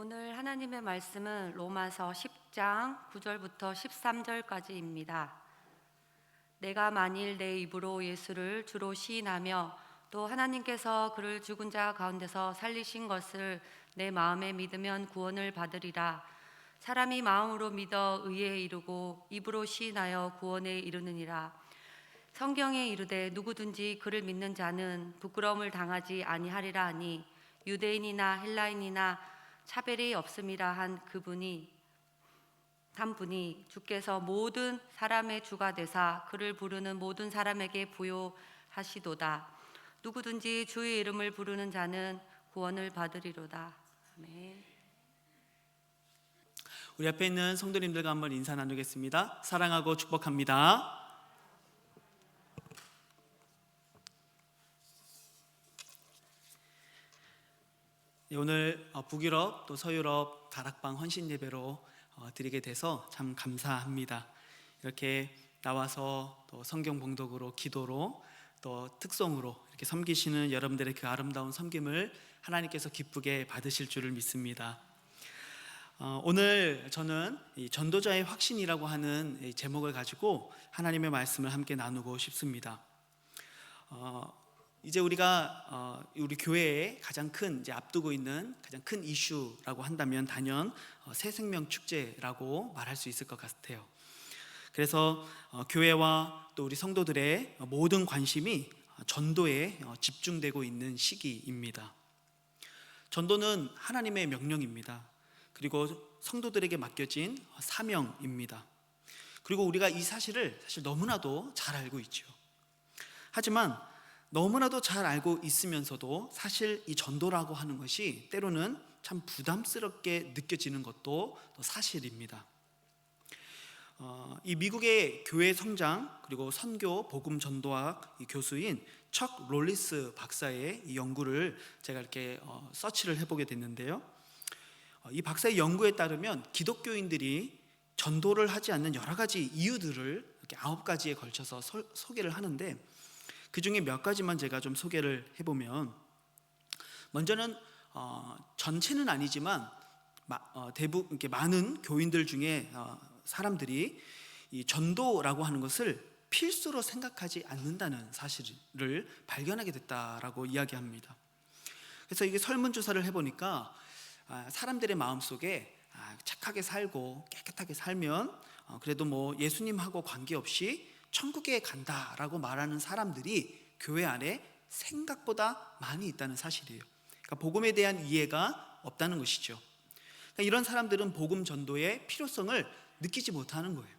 오늘 하나님의 말씀은 로마서 10장 9절부터 13절까지입니다. 내가 만일 내 입으로 예수를 주로 시인하며 또 하나님께서 그를 죽은 자 가운데서 살리신 것을 내 마음에 믿으면 구원을 받으리라. 사람이 마음으로 믿어 의에 이르고 입으로 시인하여 구원에 이르느니라. 성경에 이르되 누구든지 그를 믿는 자는 부끄러움을 당하지 아니하리라 하니 유대인이나 헬라인이나 차별이 없음이라 한 분이 주께서 모든 사람의 주가 되사 그를 부르는 모든 사람에게 부요하시도다. 누구든지 주의 이름을 부르는 자는 구원을 받으리로다. 아멘. 우리 앞에 있는 성도님들과 한번 인사 나누겠습니다. 사랑하고 축복합니다. 오늘 북유럽 또 서유럽 다락방 헌신 예배로 드리게 돼서 참 감사합니다. 이렇게 나와서 또 성경 봉독으로 기도로 또 특송으로 이렇게 섬기시는 여러분들의 그 아름다운 섬김을 하나님께서 기쁘게 받으실 줄을 믿습니다. 오늘 저는 이 전도자의 확신이라고 하는 이 제목을 가지고 하나님의 말씀을 함께 나누고 싶습니다. 이제 우리가 우리 교회에 가장 큰 이제 앞두고 있는 가장 큰 이슈라고 한다면 단연 새 생명 축제라고 말할 수 있을 것 같아요. 그래서 교회와 또 우리 성도들의 모든 관심이 전도에 집중되고 있는 시기입니다. 전도는 하나님의 명령입니다. 그리고 성도들에게 맡겨진 사명입니다. 그리고 우리가 이 사실을 사실 너무나도 잘 알고 있죠. 하지만 너무나도 잘 알고 있으면서도 사실 이 전도라고 하는 것이 때로는 참 부담스럽게 느껴지는 것도 사실입니다. 이 미국의 교회 성장 그리고 선교 복음 전도학 교수인 척 롤리스 박사의 이 연구를 제가 이렇게 서치를 해보게 됐는데요. 이 박사의 연구에 따르면 기독교인들이 전도를 하지 않는 여러 가지 이유들을 이렇게 9가지에 걸쳐서 소개를 하는데 그 중에 몇 가지만 제가 좀 소개를 해보면, 먼저는 전체는 아니지만 대부분 이렇게 많은 교인들 중에 사람들이 이 전도라고 하는 것을 필수로 생각하지 않는다는 사실을 발견하게 됐다라고 이야기합니다. 그래서 이게 설문조사를 해보니까 사람들의 마음속에 착하게 살고 깨끗하게 살면 그래도 뭐 예수님하고 관계없이 천국에 간다라고 말하는 사람들이 교회 안에 생각보다 많이 있다는 사실이에요. 그러니까 복음에 대한 이해가 없다는 것이죠. 그러니까 이런 사람들은 복음 전도의 필요성을 느끼지 못하는 거예요.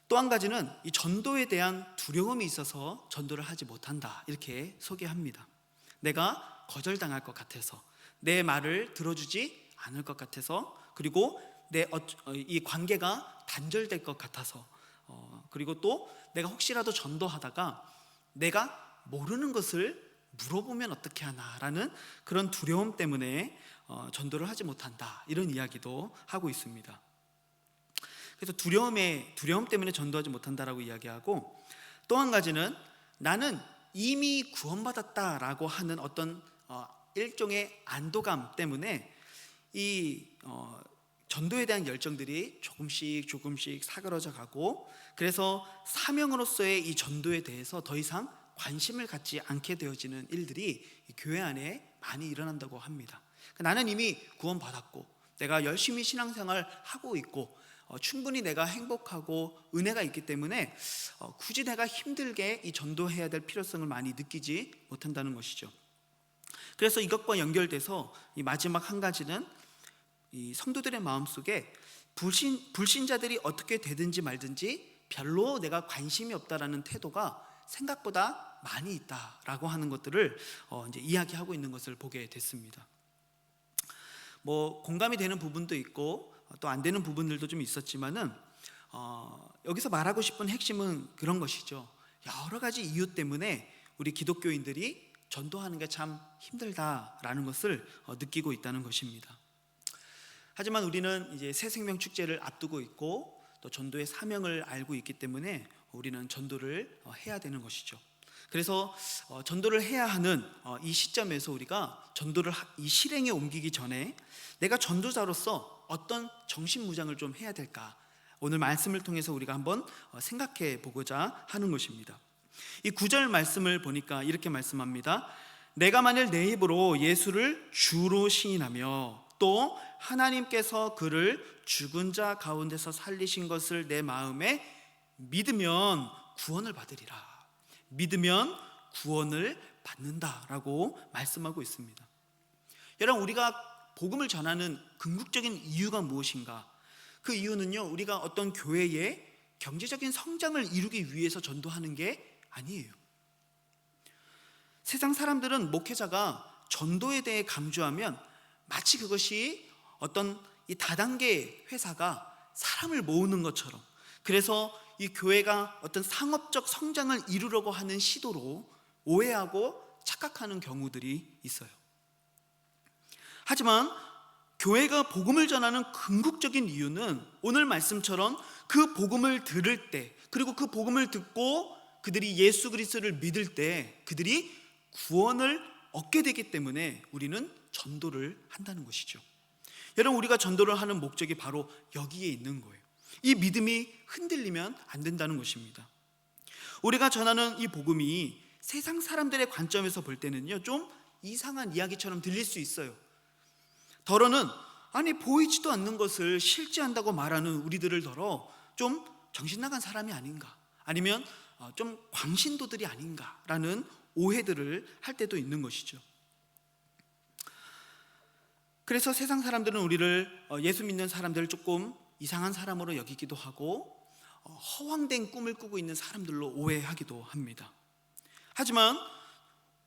또 한 가지는 이 전도에 대한 두려움이 있어서 전도를 하지 못한다, 이렇게 소개합니다. 내가 거절당할 것 같아서, 내 말을 들어주지 않을 것 같아서, 그리고 이 관계가 단절될 것 같아서, 그리고 또 내가 혹시라도 전도하다가 내가 모르는 것을 물어보면 어떻게 하나라는 그런 두려움 때문에 전도를 하지 못한다, 이런 이야기도 하고 있습니다. 그래서 두려움 때문에 전도하지 못한다라고 이야기하고, 또 한 가지는 나는 이미 구원받았다라고 하는 어떤 일종의 안도감 때문에 이 전도에 대한 열정들이 조금씩 사그러져 가고, 그래서 사명으로서의 이 전도에 대해서 더 이상 관심을 갖지 않게 되어지는 일들이 교회 안에 많이 일어난다고 합니다. 나는 이미 구원받았고 내가 열심히 신앙생활 하고 있고 충분히 내가 행복하고 은혜가 있기 때문에 굳이 내가 힘들게 이 전도해야 될 필요성을 많이 느끼지 못한다는 것이죠. 그래서 이것과 연결돼서 이 마지막 한 가지는 이 성도들의 마음속에 불신자들이 어떻게 되든지 말든지 별로 내가 관심이 없다라는 태도가 생각보다 많이 있다라고 하는 것들을 이제 이야기하고 있는 것을 보게 됐습니다. 뭐 공감이 되는 부분도 있고 또 안 되는 부분들도 좀 있었지만은 여기서 말하고 싶은 핵심은 그런 것이죠. 여러 가지 이유 때문에 우리 기독교인들이 전도하는 게 참 힘들다라는 것을 느끼고 있다는 것입니다. 하지만 우리는 이제 새 생명 축제를 앞두고 있고 또 전도의 사명을 알고 있기 때문에 우리는 전도를 해야 되는 것이죠. 그래서 전도를 해야 하는 이 시점에서 우리가 전도를 이 실행에 옮기기 전에 내가 전도자로서 어떤 정신무장을 좀 해야 될까? 오늘 말씀을 통해서 우리가 한번 생각해 보고자 하는 것입니다. 이 9절 말씀을 보니까 이렇게 말씀합니다. 내가 만일 내 입으로 예수를 주로 시인하며 또 하나님께서 그를 죽은 자 가운데서 살리신 것을 내 마음에 믿으면 구원을 받으리라. 믿으면 구원을 받는다라고 말씀하고 있습니다. 여러분, 우리가 복음을 전하는 궁극적인 이유가 무엇인가? 그 이유는요, 우리가 어떤 교회의 경제적인 성장을 이루기 위해서 전도하는 게 아니에요. 세상 사람들은 목회자가 전도에 대해 강조하면 마치 그것이 어떤 이 다단계 회사가 사람을 모으는 것처럼, 그래서 이 교회가 어떤 상업적 성장을 이루려고 하는 시도로 오해하고 착각하는 경우들이 있어요. 하지만 교회가 복음을 전하는 궁극적인 이유는 오늘 말씀처럼 그 복음을 들을 때, 그리고 그 복음을 듣고 그들이 예수 그리스도를 믿을 때 그들이 구원을 얻게 되기 때문에 우리는 전도를 한다는 것이죠. 여러분, 우리가 전도를 하는 목적이 바로 여기에 있는 거예요. 이 믿음이 흔들리면 안 된다는 것입니다. 우리가 전하는 이 복음이 세상 사람들의 관점에서 볼 때는요, 좀 이상한 이야기처럼 들릴 수 있어요. 더러는 아니 보이지도 않는 것을 실제한다고 말하는 우리들을 더러 좀 정신 나간 사람이 아닌가, 아니면 좀 광신도들이 아닌가라는 오해들을 할 때도 있는 것이죠. 그래서 세상 사람들은 우리를 예수 믿는 사람들을 조금 이상한 사람으로 여기기도 하고 허황된 꿈을 꾸고 있는 사람들로 오해하기도 합니다. 하지만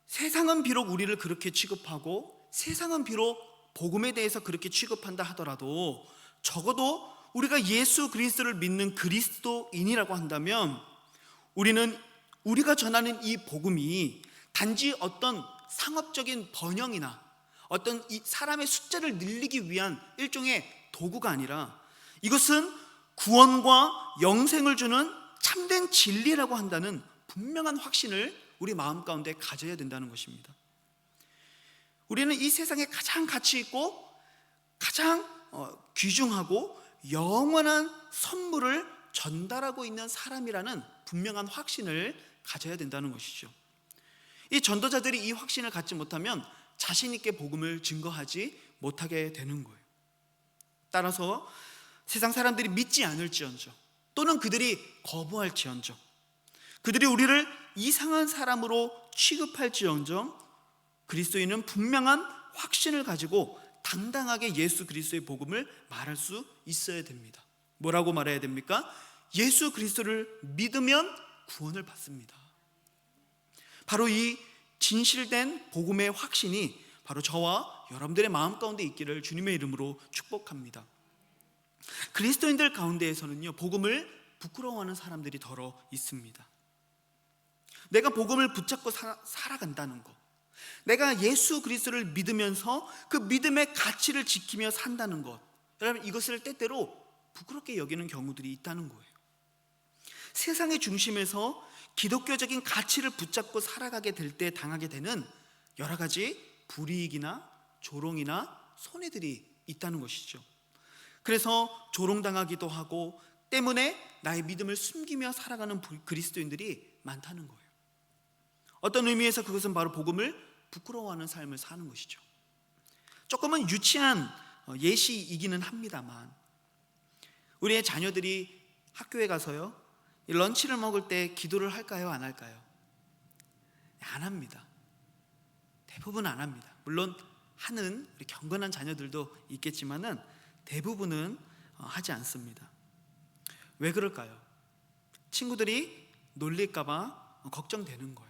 세상은 비록 우리를 그렇게 취급하고 세상은 비록 복음에 대해서 그렇게 취급한다 하더라도 적어도 우리가 예수 그리스도를 믿는 그리스도인이라고 한다면 우리는 우리가 전하는 이 복음이 단지 어떤 상업적인 번영이나 어떤 이 사람의 숫자를 늘리기 위한 일종의 도구가 아니라 이것은 구원과 영생을 주는 참된 진리라고 한다는 분명한 확신을 우리 마음 가운데 가져야 된다는 것입니다. 우리는 이 세상에 가장 가치 있고 가장 귀중하고 영원한 선물을 전달하고 있는 사람이라는 분명한 확신을 가져야 된다는 것이죠. 이 전도자들이 이 확신을 갖지 못하면 자신 있게 복음을 증거하지 못하게 되는 거예요. 따라서 세상 사람들이 믿지 않을지언정 또는 그들이 거부할지언정 그들이 우리를 이상한 사람으로 취급할지언정 그리스도인은 분명한 확신을 가지고 당당하게 예수 그리스도의 복음을 말할 수 있어야 됩니다. 뭐라고 말해야 됩니까? 예수 그리스도를 믿으면 구원을 받습니다. 바로 이 진실된 복음의 확신이 바로 저와 여러분들의 마음 가운데 있기를 주님의 이름으로 축복합니다. 그리스도인들 가운데에서는요, 복음을 부끄러워하는 사람들이 더러 있습니다. 내가 복음을 붙잡고 살아간다는 것, 내가 예수 그리스도를 믿으면서 그 믿음의 가치를 지키며 산다는 것, 여러분 이것을 때때로 부끄럽게 여기는 경우들이 있다는 거예요. 세상의 중심에서 기독교적인 가치를 붙잡고 살아가게 될 때 당하게 되는 여러 가지 불이익이나 조롱이나 손해들이 있다는 것이죠. 그래서 조롱당하기도 하고 때문에 나의 믿음을 숨기며 살아가는 그리스도인들이 많다는 거예요. 어떤 의미에서 그것은 바로 복음을 부끄러워하는 삶을 사는 것이죠. 조금은 유치한 예시이기는 합니다만 우리의 자녀들이 학교에 가서요, 런치를 먹을 때 기도를 할까요? 안 할까요? 안 합니다. 대부분 안 합니다. 물론 하는 우리 경건한 자녀들도 있겠지만은 대부분은 하지 않습니다. 왜 그럴까요? 친구들이 놀릴까 봐 걱정되는 거예요.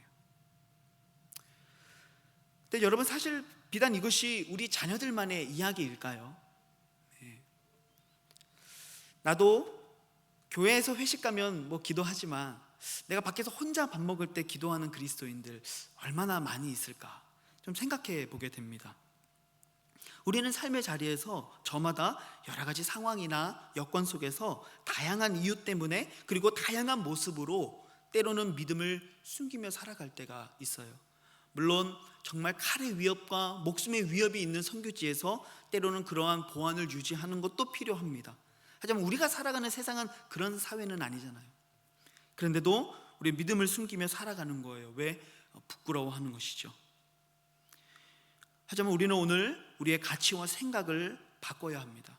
근데 여러분, 사실 비단 이것이 우리 자녀들만의 이야기일까요? 네. 나도 교회에서 회식 가면 뭐 기도하지만 내가 밖에서 혼자 밥 먹을 때 기도하는 그리스도인들 얼마나 많이 있을까 좀 생각해 보게 됩니다. 우리는 삶의 자리에서 저마다 여러 가지 상황이나 여건 속에서 다양한 이유 때문에 그리고 다양한 모습으로 때로는 믿음을 숨기며 살아갈 때가 있어요. 물론 정말 칼의 위협과 목숨의 위협이 있는 선교지에서 때로는 그러한 보안을 유지하는 것도 필요합니다. 하지만 우리가 살아가는 세상은 그런 사회는 아니잖아요. 그런데도 우리 믿음을 숨기며 살아가는 거예요. 왜? 부끄러워하는 것이죠. 하지만 우리는 오늘 우리의 가치와 생각을 바꿔야 합니다.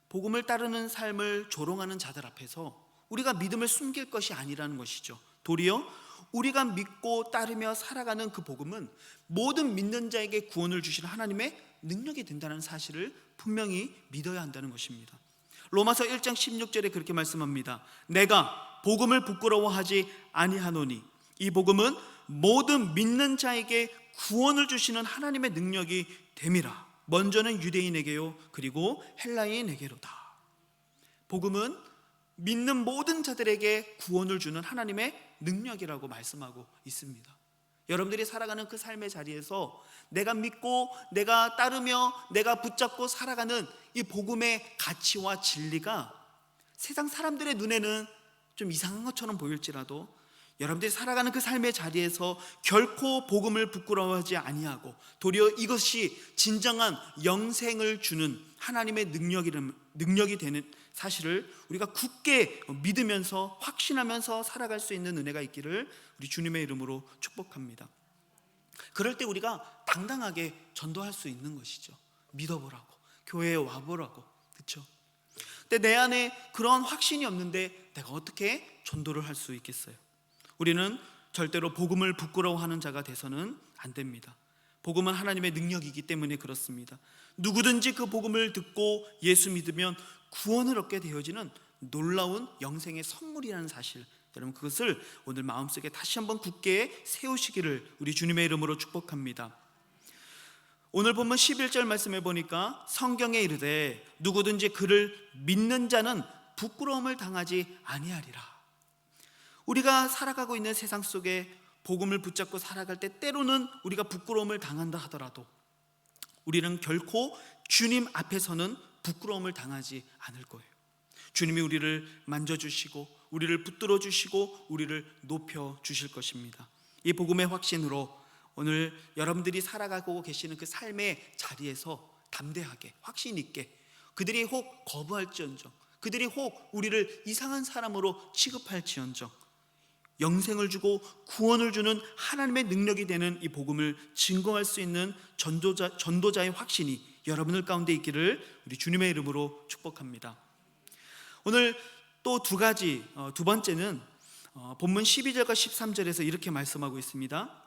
복음을 따르는 삶을 조롱하는 자들 앞에서 우리가 믿음을 숨길 것이 아니라는 것이죠. 도리어 우리가 믿고 따르며 살아가는 그 복음은 모든 믿는 자에게 구원을 주시는 하나님의 능력이 된다는 사실을 분명히 믿어야 한다는 것입니다. 로마서 1장 16절에 그렇게 말씀합니다. 내가 복음을 부끄러워하지 아니하노니 이 복음은 모든 믿는 자에게 구원을 주시는 하나님의 능력이 됨이라. 먼저는 유대인에게요 그리고 헬라인에게로다. 복음은 믿는 모든 자들에게 구원을 주는 하나님의 능력이라고 말씀하고 있습니다. 여러분들이 살아가는 그 삶의 자리에서 내가 믿고 내가 따르며 내가 붙잡고 살아가는 이 복음의 가치와 진리가 세상 사람들의 눈에는 좀 이상한 것처럼 보일지라도 여러분들이 살아가는 그 삶의 자리에서 결코 복음을 부끄러워하지 아니하고 도리어 이것이 진정한 영생을 주는 하나님의 능력이 되는 사실을 우리가 굳게 믿으면서 확신하면서 살아갈 수 있는 은혜가 있기를 우리 주님의 이름으로 축복합니다. 그럴 때 우리가 당당하게 전도할 수 있는 것이죠. 믿어보라고, 교회에 와보라고, 그렇죠? 근데 내 안에 그런 확신이 없는데 내가 어떻게 전도를 할 수 있겠어요? 우리는 절대로 복음을 부끄러워하는 자가 돼서는 안 됩니다. 복음은 하나님의 능력이기 때문에 그렇습니다. 누구든지 그 복음을 듣고 예수 믿으면 구원을 얻게 되어지는 놀라운 영생의 선물이라는 사실, 여러분 그것을 오늘 마음속에 다시 한번 굳게 세우시기를 우리 주님의 이름으로 축복합니다. 오늘 본문 11절 말씀해 보니까 성경에 이르되 누구든지 그를 믿는 자는 부끄러움을 당하지 아니하리라. 우리가 살아가고 있는 세상 속에 복음을 붙잡고 살아갈 때 때로는 우리가 부끄러움을 당한다 하더라도 우리는 결코 주님 앞에서는 부끄러움을 당하지 않을 거예요. 주님이 우리를 만져주시고 우리를 붙들어 주시고 우리를 높여 주실 것입니다. 이 복음의 확신으로 오늘 여러분들이 살아가고 계시는 그 삶의 자리에서 담대하게 확신 있게 그들이 혹 거부할지언정 그들이 혹 우리를 이상한 사람으로 취급할지언정 영생을 주고 구원을 주는 하나님의 능력이 되는 이 복음을 증거할 수 있는 전도자의 확신이 여러분들 가운데 있기를 우리 주님의 이름으로 축복합니다. 오늘 또 두 번째는 본문 12절과 13절에서 이렇게 말씀하고 있습니다.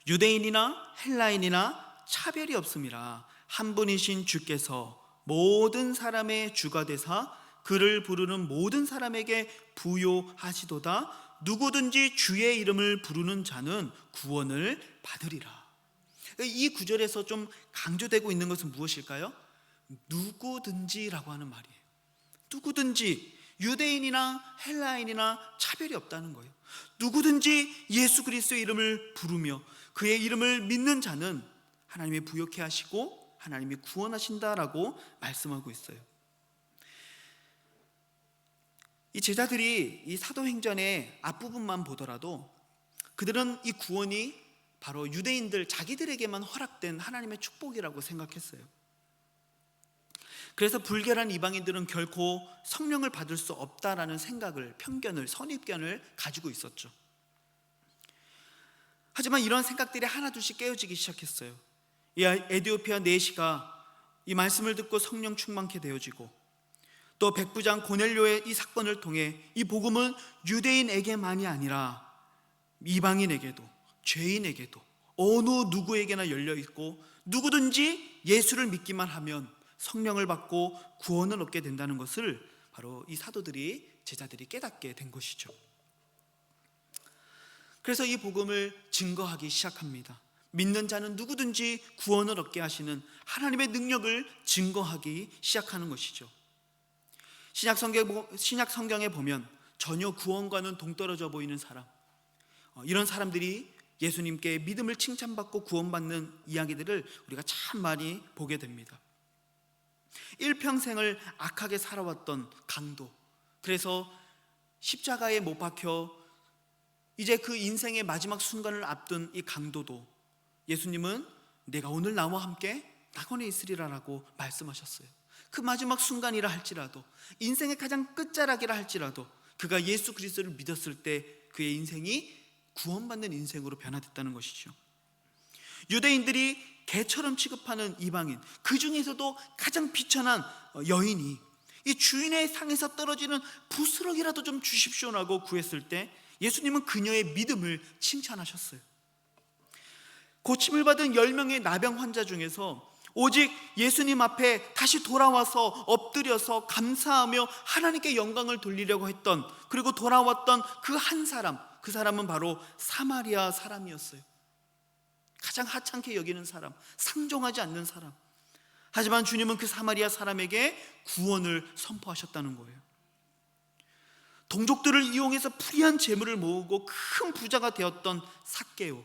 유대인이나 헬라인이나 차별이 없음이라 한 분이신 주께서 모든 사람의 주가 되사 그를 부르는 모든 사람에게 부요하시도다. 누구든지 주의 이름을 부르는 자는 구원을 받으리라. 이 구절에서 좀 강조되고 있는 것은 무엇일까요? 누구든지라고 하는 말이에요. 누구든지 유대인이나 헬라인이나 차별이 없다는 거예요. 누구든지 예수 그리스도의 이름을 부르며 그의 이름을 믿는 자는 하나님이 부요케 하시고 하나님이 구원하신다라고 말씀하고 있어요. 이 제자들이 이 사도행전의 앞부분만 보더라도 그들은 이 구원이 바로 유대인들 자기들에게만 허락된 하나님의 축복이라고 생각했어요. 그래서 불결한 이방인들은 결코 성령을 받을 수 없다라는 생각을, 편견을, 선입견을 가지고 있었죠. 하지만 이런 생각들이 하나둘씩 깨어지기 시작했어요. 이 에디오피아 내시가 이 말씀을 듣고 성령 충만케 되어지고 또 백부장 고넬료의 이 사건을 통해 이 복음은 유대인에게만이 아니라 이방인에게도 죄인에게도 어느 누구에게나 열려있고 누구든지 예수를 믿기만 하면 성령을 받고 구원을 얻게 된다는 것을 바로 이 제자들이 깨닫게 된 것이죠. 그래서 이 복음을 증거하기 시작합니다. 믿는 자는 누구든지 구원을 얻게 하시는 하나님의 능력을 증거하기 시작하는 것이죠. 신약 성경에 보면 전혀 구원과는 동떨어져 보이는 사람, 이런 사람들이 예수님께 믿음을 칭찬받고 구원받는 이야기들을 우리가 참 많이 보게 됩니다. 일평생을 악하게 살아왔던 강도, 그래서 십자가에 못 박혀 이제 그 인생의 마지막 순간을 앞둔 이 강도도 예수님은 내가 오늘 나와 함께 낙원에 있으리라라고 말씀하셨어요. 그 마지막 순간이라 할지라도, 인생의 가장 끝자락이라 할지라도 그가 예수 그리스도를 믿었을 때 그의 인생이 구원받는 인생으로 변화됐다는 것이죠. 유대인들이 개처럼 취급하는 이방인, 그 중에서도 가장 비천한 여인이 이 주인의 상에서 떨어지는 부스럭이라도 좀 주십시오라고 구했을 때 예수님은 그녀의 믿음을 칭찬하셨어요. 고침을 받은 10명의 나병 환자 중에서 오직 예수님 앞에 다시 돌아와서 엎드려서 감사하며 하나님께 영광을 돌리려고 했던, 그리고 돌아왔던 그 한 사람, 그 사람은 바로 사마리아 사람이었어요. 가장 하찮게 여기는 사람, 상종하지 않는 사람. 하지만 주님은 그 사마리아 사람에게 구원을 선포하셨다는 거예요. 동족들을 이용해서 불의한 재물을 모으고 큰 부자가 되었던 삭개오,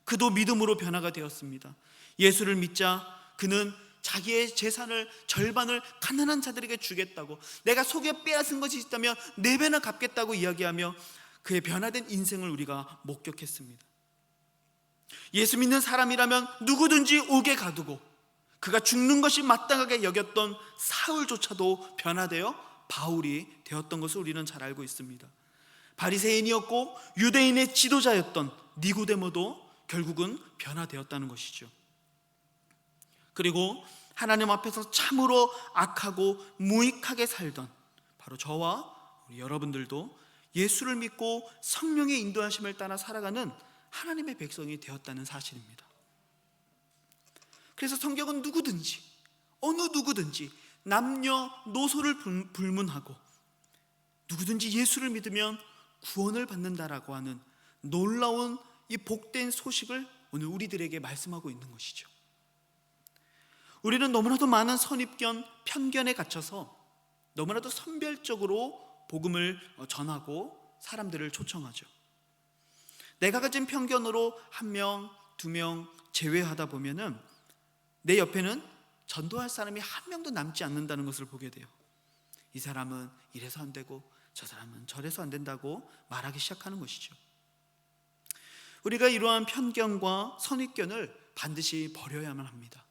그도 믿음으로 변화가 되었습니다. 예수를 믿자 그는 자기의 재산을 절반을 가난한 자들에게 주겠다고, 내가 속여 빼앗은 것이 있다면 4배나 갚겠다고 이야기하며 그의 변화된 인생을 우리가 목격했습니다. 예수 믿는 사람이라면 누구든지 옥에 가두고 그가 죽는 것이 마땅하게 여겼던 사울조차도 변화되어 바울이 되었던 것을 우리는 잘 알고 있습니다. 바리새인이었고 유대인의 지도자였던 니고데모도 결국은 변화되었다는 것이죠. 그리고 하나님 앞에서 참으로 악하고 무익하게 살던 바로 저와 우리 여러분들도 예수를 믿고 성령의 인도하심을 따라 살아가는 하나님의 백성이 되었다는 사실입니다. 그래서 성경은 누구든지, 어느 누구든지 남녀노소를 불문하고 누구든지 예수를 믿으면 구원을 받는다라고 하는 놀라운 이 복된 소식을 오늘 우리들에게 말씀하고 있는 것이죠. 우리는 너무나도 많은 선입견, 편견에 갇혀서 너무나도 선별적으로 복음을 전하고 사람들을 초청하죠. 내가 가진 편견으로 1명, 2명 제외하다 보면은 내 옆에는 전도할 사람이 1명도 남지 않는다는 것을 보게 돼요. 이 사람은 이래서 안 되고 저 사람은 저래서 안 된다고 말하기 시작하는 것이죠. 우리가 이러한 편견과 선입견을 반드시 버려야만 합니다.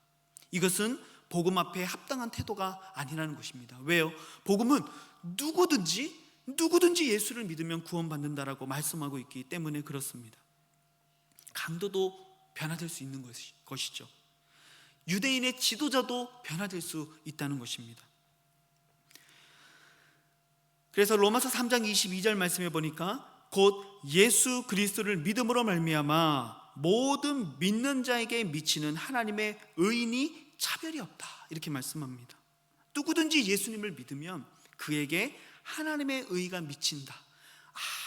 이것은 복음 앞에 합당한 태도가 아니라는 것입니다. 왜요? 복음은 누구든지 예수를 믿으면 구원받는다라고 말씀하고 있기 때문에 그렇습니다. 강도도 변화될 수 있는 것이죠. 유대인의 지도자도 변화될 수 있다는 것입니다. 그래서 로마서 3장 22절 말씀해 보니까 곧 예수 그리스도를 믿음으로 말미암아 모든 믿는 자에게 미치는 하나님의 의인이 차별이 없다, 이렇게 말씀합니다. 누구든지 예수님을 믿으면 그에게 하나님의 의의가 미친다,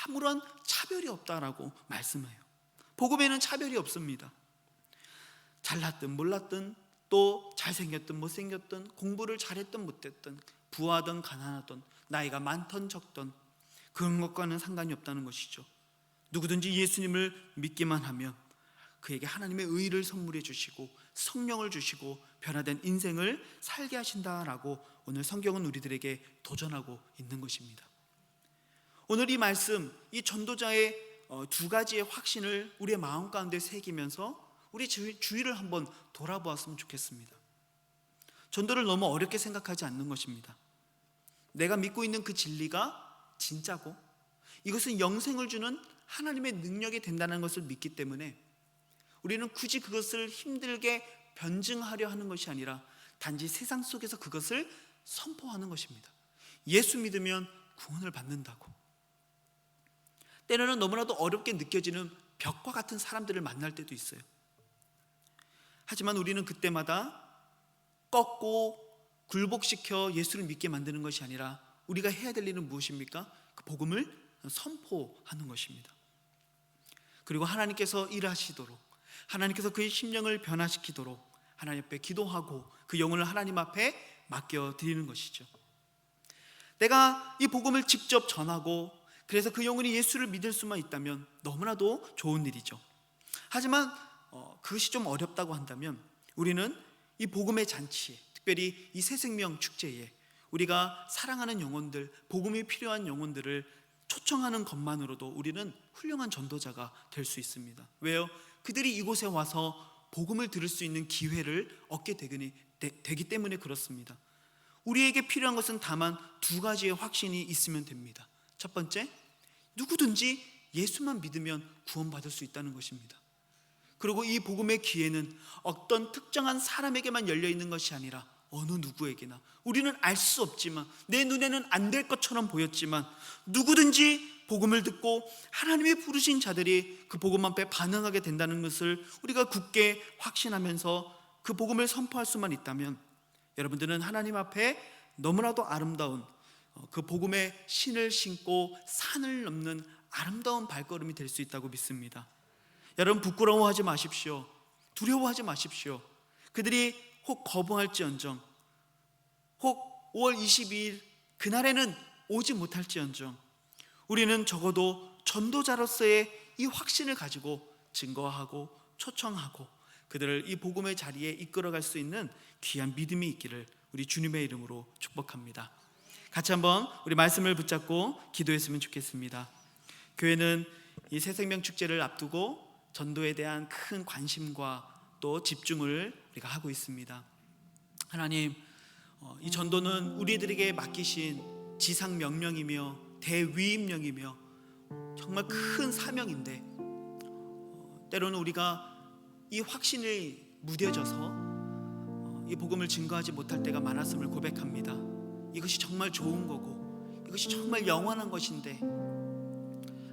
아무런 차별이 없다라고 말씀해요. 복음에는 차별이 없습니다. 잘났든 몰랐든, 또 잘생겼든 못생겼든, 공부를 잘했든 못했든, 부하든 가난하든, 나이가 많든 적든 그런 것과는 상관이 없다는 것이죠. 누구든지 예수님을 믿기만 하면 그에게 하나님의 의를 선물해 주시고 성령을 주시고 변화된 인생을 살게 하신다라고 오늘 성경은 우리들에게 도전하고 있는 것입니다. 오늘 이 말씀, 이 전도자의 2가지의 확신을 우리의 마음 가운데 새기면서 우리 주위를 한번 돌아보았으면 좋겠습니다. 전도를 너무 어렵게 생각하지 않는 것입니다. 내가 믿고 있는 그 진리가 진짜고 이것은 영생을 주는 하나님의 능력이 된다는 것을 믿기 때문에 우리는 굳이 그것을 힘들게 변증하려 하는 것이 아니라 단지 세상 속에서 그것을 선포하는 것입니다. 예수 믿으면 구원을 받는다고. 때로는 너무나도 어렵게 느껴지는 벽과 같은 사람들을 만날 때도 있어요. 하지만 우리는 그때마다 꺾고 굴복시켜 예수를 믿게 만드는 것이 아니라 우리가 해야 될 일은 무엇입니까? 그 복음을 선포하는 것입니다. 그리고 하나님께서 일하시도록, 하나님께서 그의 심령을 변화시키도록 하나님 앞에 기도하고 그 영혼을 하나님 앞에 맡겨드리는 것이죠. 내가 이 복음을 직접 전하고 그래서 그 영혼이 예수를 믿을 수만 있다면 너무나도 좋은 일이죠. 하지만 그것이 좀 어렵다고 한다면 우리는 이 복음의 잔치에, 특별히 이 새생명 축제에 우리가 사랑하는 영혼들, 복음이 필요한 영혼들을 초청하는 것만으로도 우리는 훌륭한 전도자가 될 수 있습니다. 왜요? 그들이 이곳에 와서 복음을 들을 수 있는 기회를 얻게 되기 때문에 그렇습니다. 우리에게 필요한 것은 다만 두 가지의 확신이 있으면 됩니다. 첫 번째, 누구든지 예수만 믿으면 구원받을 수 있다는 것입니다. 그리고 이 복음의 기회는 어떤 특정한 사람에게만 열려 있는 것이 아니라 어느 누구에게나, 우리는 알 수 없지만, 내 눈에는 안 될 것처럼 보였지만 누구든지 복음을 듣고 하나님이 부르신 자들이 그 복음 앞에 반응하게 된다는 것을 우리가 굳게 확신하면서 그 복음을 선포할 수만 있다면, 여러분들은 하나님 앞에 너무나도 아름다운 그 복음의 신을 신고 산을 넘는 아름다운 발걸음이 될 수 있다고 믿습니다. 여러분, 부끄러워하지 마십시오. 두려워하지 마십시오. 그들이 혹 거부할지언정, 혹 5월 22일 그날에는 오지 못할지언정, 우리는 적어도 전도자로서의 이 확신을 가지고 증거하고 초청하고 그들을 이 복음의 자리에 이끌어갈 수 있는 귀한 믿음이 있기를 우리 주님의 이름으로 축복합니다. 같이 한번 우리 말씀을 붙잡고 기도했으면 좋겠습니다. 교회는 이 새생명 축제를 앞두고 전도에 대한 큰 관심과 또 집중을 우리가 하고 있습니다. 하나님, 이 전도는 우리들에게 맡기신 지상 명령이며 대위임령이며 정말 큰 사명인데, 때로는 우리가 이 확신이 무뎌져서 이 복음을 증거하지 못할 때가 많았음을 고백합니다. 이것이 정말 좋은 거고 이것이 정말 영원한 것인데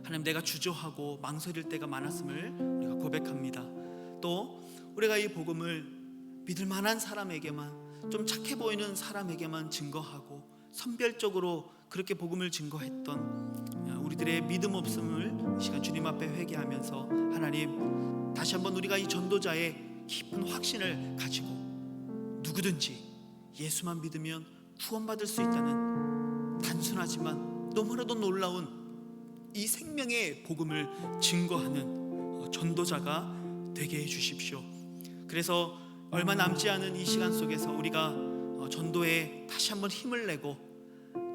하나님, 내가 주저하고 망설일 때가 많았음을 우리가 고백합니다. 또 우리가 이 복음을 믿을 만한 사람에게만, 좀 착해 보이는 사람에게만 증거하고 선별적으로 그렇게 복음을 증거했던 우리들의 믿음 없음을 이 시간 주님 앞에 회개하면서, 하나님, 다시 한번 우리가 이 전도자의 깊은 확신을 가지고 누구든지 예수만 믿으면 구원받을 수 있다는 단순하지만 너무나도 놀라운 이 생명의 복음을 증거하는 전도자가 되게 해주십시오. 그래서 얼마 남지 않은 이 시간 속에서 우리가 전도에 다시 한번 힘을 내고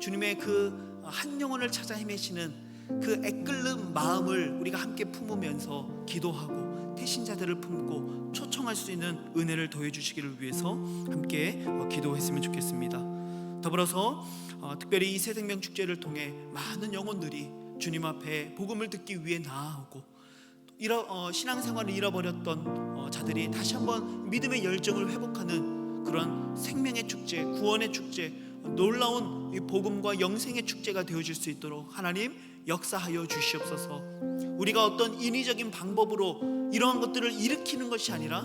주님의 그 한 영혼을 찾아 헤매시는 그 애끓는 마음을 우리가 함께 품으면서 기도하고 태신자들을 품고 초청할 수 있는 은혜를 더해 주시기를 위해서 함께 기도했으면 좋겠습니다. 더불어서 특별히 이 새생명 축제를 통해 많은 영혼들이 주님 앞에 복음을 듣기 위해 나아오고 신앙생활을 잃어버렸던 자들이 다시 한번 믿음의 열정을 회복하는 그런 생명의 축제, 구원의 축제, 놀라운 이 복음과 영생의 축제가 되어질 수 있도록 하나님 역사하여 주시옵소서. 우리가 어떤 인위적인 방법으로 이러한 것들을 일으키는 것이 아니라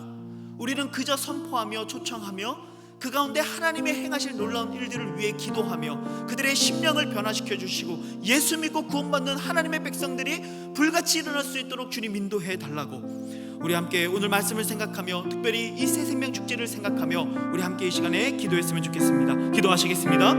우리는 그저 선포하며 초청하며 그 가운데 하나님의 행하실 놀라운 일들을 위해 기도하며 그들의 심령을 변화시켜 주시고 예수 믿고 구원받는 하나님의 백성들이 불같이 일어날 수 있도록 주님 인도해 달라고, 우리 함께 오늘 말씀을 생각하며 특별히 이 새생명 축제를 생각하며 우리 함께 이 시간에 기도했으면 좋겠습니다. 기도하시겠습니다.